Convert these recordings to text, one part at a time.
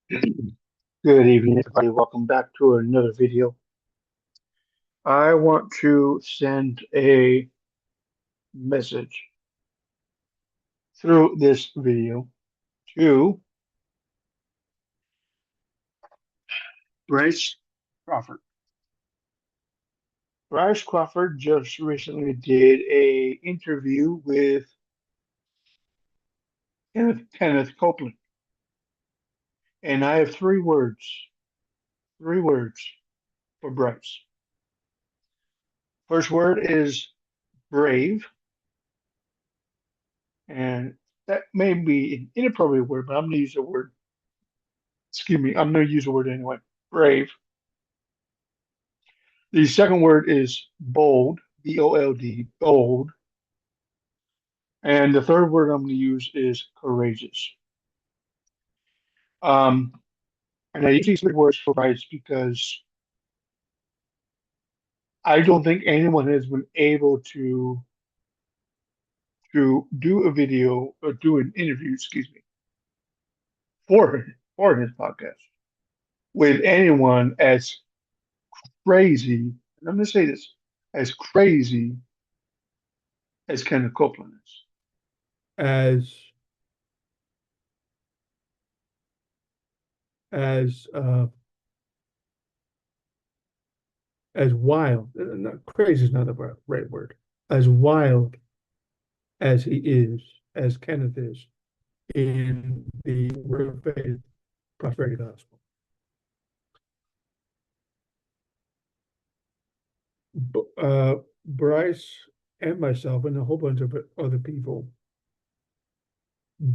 Good evening, everybody. Welcome back to another video. I want to send a message through this video to Bryce Crawford. Bryce Crawford just recently did a interview with Kenneth Copeland, and I have three words for Bryce. First word is brave, and that may be an inappropriate word, but I'm going to use the word. Excuse me, I'm going to use the word anyway. Brave. The second word is bold, bold, bold. And the third word I'm going to use is courageous. Um, and I use these three words for rights because I don't think anyone has been able to do a video or do an interview, excuse me, for his podcast with anyone as crazy. And I'm going to say this, as crazy as Kenneth Copeland is. as as uh as wild, not crazy is not the right word, as wild as he is, as Kenneth is in the word of faith prosperity gospel. Bryce and myself and a whole bunch of other people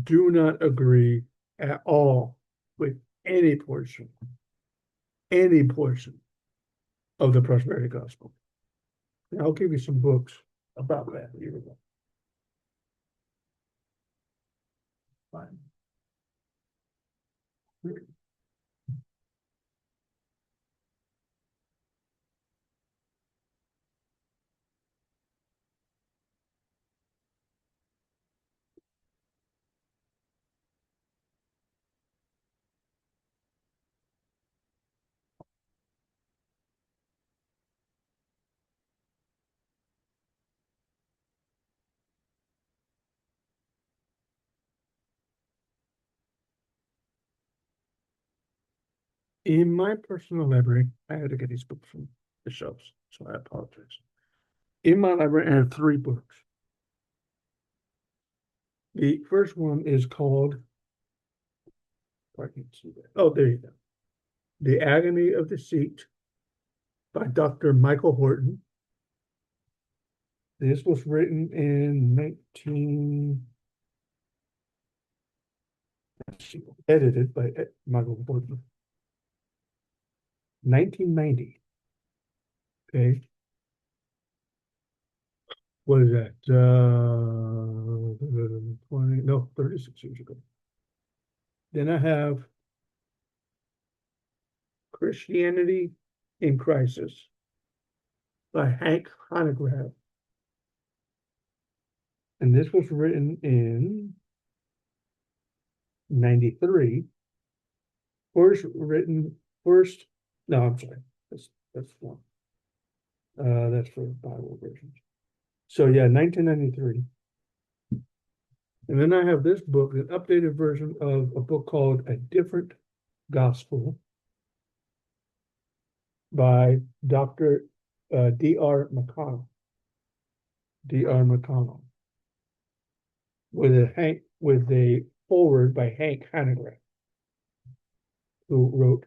do not agree at all with any portion of the prosperity gospel. And I'll give you some books about that. Here we go. Fine. In my personal library, I had to get these books from the shelves, so I apologize. In my library, I have three books. The first one is called, I can't see that. Oh, there you go. The Agony of Deceit by Dr. Michael Horton. This was written in edited by Michael Horton, 1990. Okay. What is that? 20, no, 36 years ago. Then I have Christianity in Crisis by Hank Hanegraaff. And this was written in 93. First, no, I'm sorry. That's one. That's for Bible versions. So yeah, 1993. And then I have this book, an updated version of a book called A Different Gospel by Dr. D.R. McConnell. D.R. McConnell. With a foreword by Hank Hanegraaff, who wrote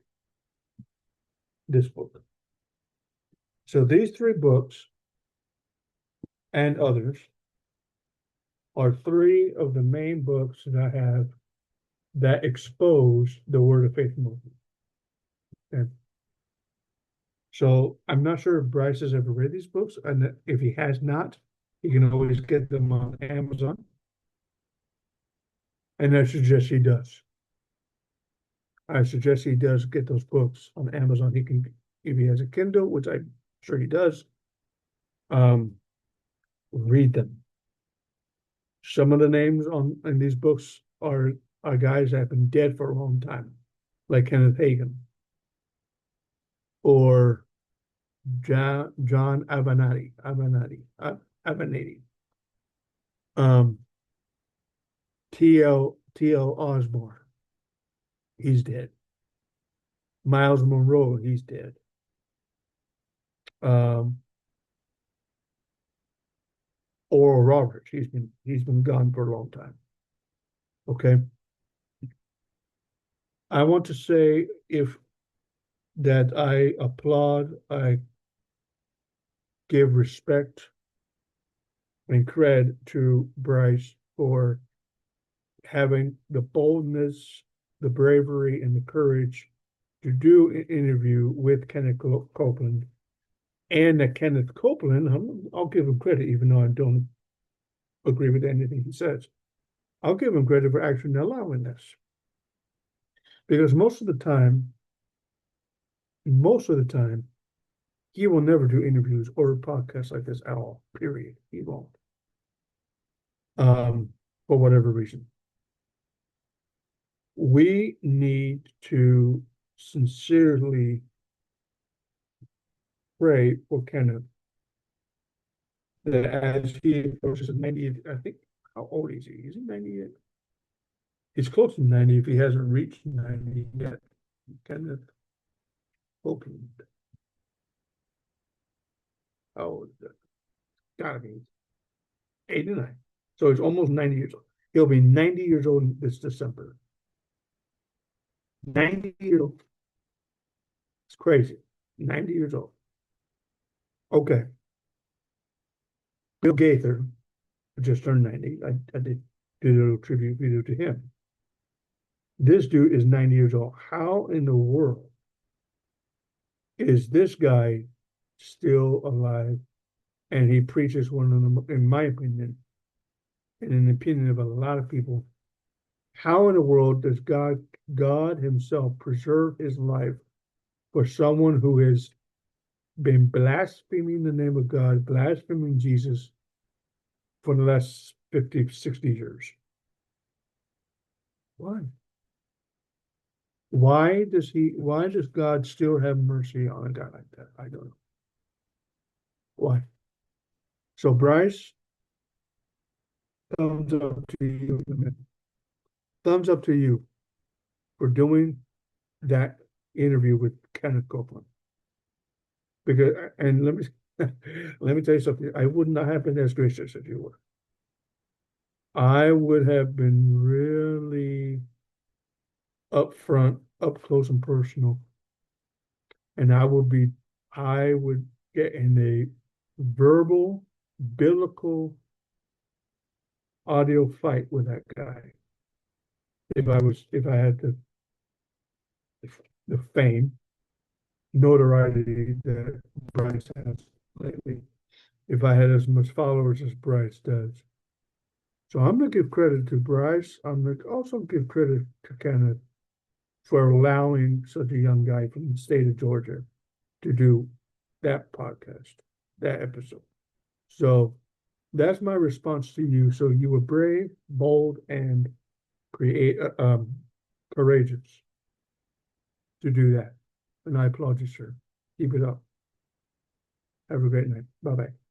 this book. So these three books and others are three of the main books that I have that expose the word of faith movement. Okay. So I'm not sure if Bryce has ever read these books, and if he has not, he can always get them on Amazon. And I suggest he does. I suggest he does get those books on Amazon. He can, if he has a Kindle, which I'm sure he does, read them. Some of the names in these books are guys that have been dead for a long time. like Kenneth Hagin or John Avenatti, um, T.L. Osborne, he's dead. Miles Monroe, he's dead. Um, Oral Roberts, he's been gone for a long time. Okay. I want to say if that I applaud, I give respect and credit to Bryce for having the boldness, the bravery, and the courage to do an interview with Kenneth Copeland. And that Kenneth Copeland, I'll give him credit, even though I don't agree with anything he says. I'll give him credit for actually allowing this. Because most of the time, he will never do interviews or podcasts like this at all, period. He won't. For whatever reason. We need to sincerely pray for Kenneth that as he approaches 90, I think, how old is he? Is he 98? He's close to 90 if he hasn't reached 90 yet. Kenneth Copeland. How old is that? Gotta be 89. So he's almost 90 years old. He'll be 90 years old this December. 90 years old. It's crazy. 90 years old. Okay. Bill Gaither just turned 90. I did a little tribute video to him. This dude is 90 years old. How in the world is this guy still alive? And he preaches one of them, in my opinion, and in the opinion of a lot of people. How in the world does God himself preserve his life for someone who has been blaspheming the name of God, blaspheming Jesus for the last 50, 60 years? Why? Why does God still have mercy on a guy like that? I don't know. Why? So Bryce, thumbs up to you. Thumbs up to you for doing that interview with Kenneth Copeland. Because, and let me tell you something. I would not have been as gracious as you were. I would have been really upfront, up close and personal, and I would get in a verbal, biblical audio fight with that guy. If I had the fame, notoriety that Bryce has lately, if I had as much followers as Bryce does. So I'm gonna give credit to Bryce. I'm gonna also give credit to Kenneth for allowing such a young guy from the state of Georgia to do that podcast, that episode. So that's my response to you. So you were brave, bold, and courageous to do that. And I applaud you, sir. Keep it up. Have a great night. Bye-bye.